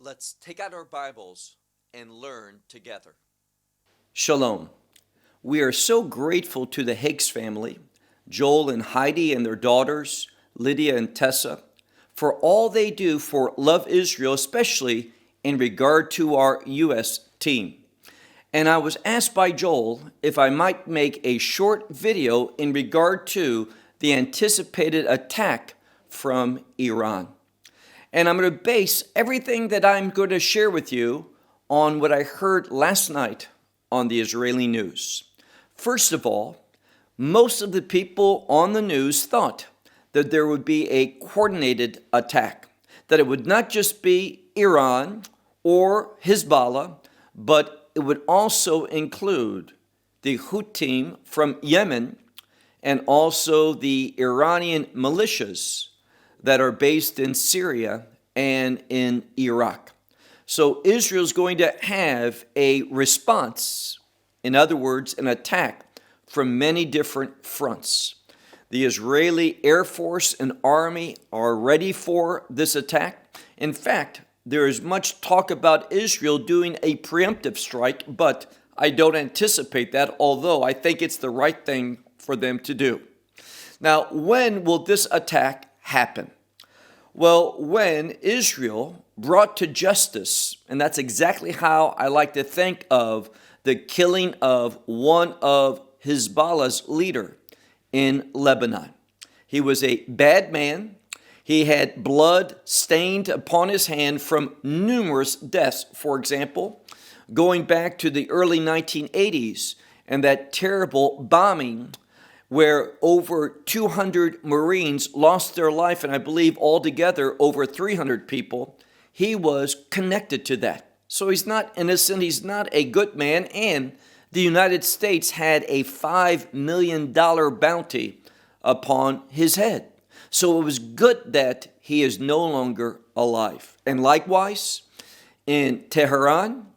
Let's take out our Bibles and learn together. Shalom. We are so grateful to the Higgs family, Joel and Heidi and their daughters, Lydia and Tessa, for all they do for Love Israel, especially in regard to our U.S. team. And I was asked by Joel if I might make a short video in regard to the anticipated attack from Iran. And I'm going to base everything that I'm going to share with you on what I heard last night on the Israeli news. First of all, most of the people on the news thought that there would be a coordinated attack, that it would not just be Iran or Hesbollah, but it would also include the Houthis from Yemen and also the Iranian militias that are based in Syria and in Iraq. So Israel's going to have a response, in other words, an attack from many different fronts. The Israeli Air Force and Army are ready for this attack. In fact, there is much talk about Israel doing a preemptive strike, but I don't anticipate that, although I think it's the right thing for them to do. Now, when will this attack happen? Well, when Israel brought to justice, and that's exactly how I like to think of the killing of one of Hezbollah's leader in Lebanon. He was a bad man. He had blood stained upon his hand from numerous deaths. For example, going back to the early 1980s and that terrible bombing where over 200 Marines lost their life, and I believe altogether over 300 people, he was connected to that. So he's not innocent, he's not a good man, and the United States had a $5 million bounty upon his head. So it was good that he is no longer alive. And likewise, in Tehran,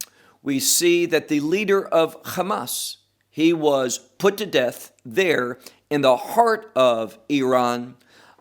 we see that the leader of Hamas, he was put to death there in the heart of Iran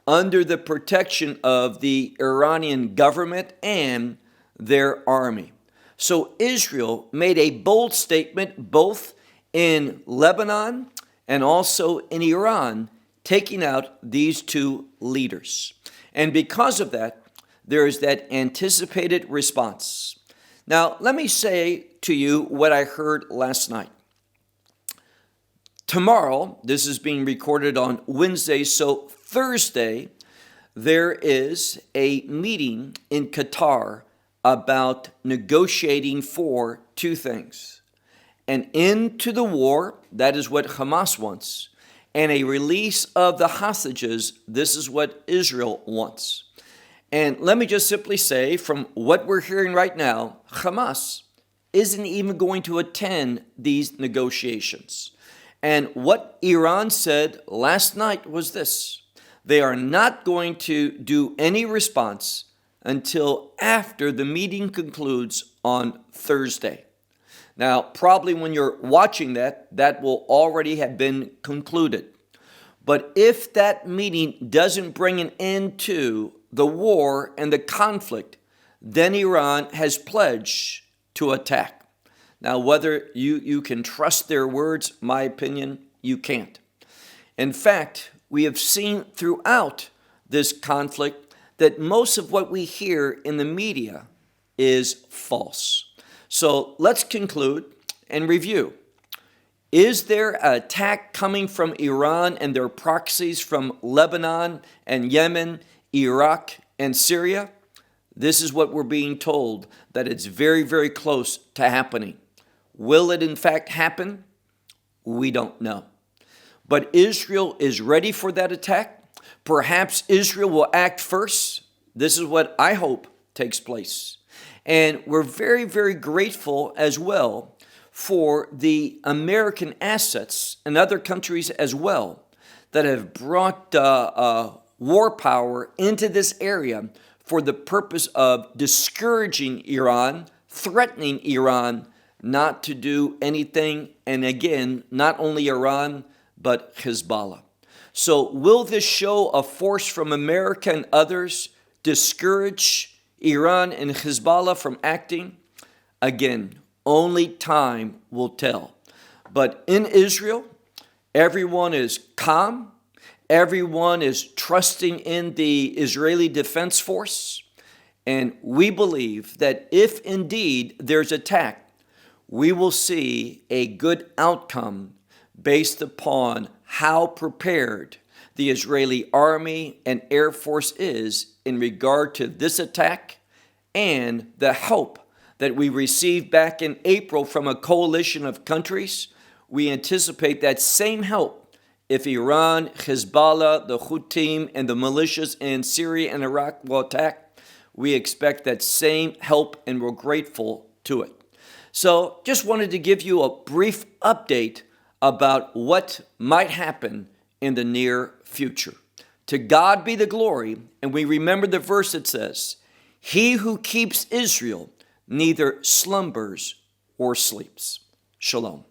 under the protection of the Iranian government and their army. So Israel made a bold statement both in Lebanon and also in Iran, taking out these two leaders. And because of that, there is that anticipated response. Now, let me say to you what I heard last night. Tomorrow, this is being recorded on Wednesday, so Thursday, there is a meeting in Qatar about negotiating for two things: an end to the war, that is what Hamas wants, and a release of the hostages, this is what Israel wants. And let me just simply say, from what we're hearing right now, Hamas isn't even going to attend these negotiations. And what Iran said last night was this: they are not going to do any response until after the meeting concludes on Thursday. Now, probably when you're watching that will already have been concluded. But if that meeting doesn't bring an end to the war and the conflict, then Iran has pledged to attack. Now, whether you can trust their words, my opinion, you can't. In fact, we have seen throughout this conflict that most of what we hear in the media is false. So let's conclude and review. Is there an attack coming from Iran and their proxies from Lebanon and Yemen, Iraq, and Syria? This is what we're being told, that it's very, very close to happening. Will it in fact happen? We don't know. But Israel is ready for that attack. Perhaps Israel will act first. This is what I hope takes place. And we're very, very grateful as well for the American assets and other countries as well that have brought war power into this area for the purpose of discouraging Iran, threatening Iran not to do anything, and again, not only Iran, but Hezbollah. So will this show a force from America and others discourage Iran and Hezbollah from acting? Again, only time will tell. But in Israel, everyone is calm. Everyone is trusting in the Israeli Defense Force. And we believe that if indeed there's attack, we will see a good outcome based upon how prepared the Israeli Army and Air Force is in regard to this attack and the help that we received back in April from a coalition of countries. We anticipate that same help if Iran, Hezbollah, the Houthis, and the militias in Syria and Iraq will attack. We expect that same help, and we're grateful to it. So just wanted to give you a brief update about what might happen in the near future. To God be the glory, and we remember the verse that says, "He who keeps Israel neither slumbers or sleeps." Shalom.